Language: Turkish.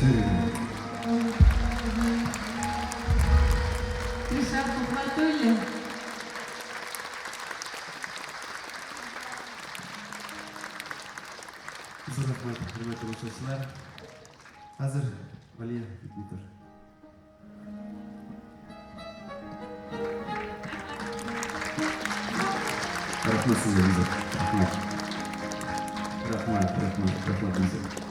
söyleyeyim. Gülşah Toprak öyle. Siz rahmet, hürmetli uçuşlar. Hazır, Aliye, bitir. Rahmet size, bize. Rahmet. Rahmet bize.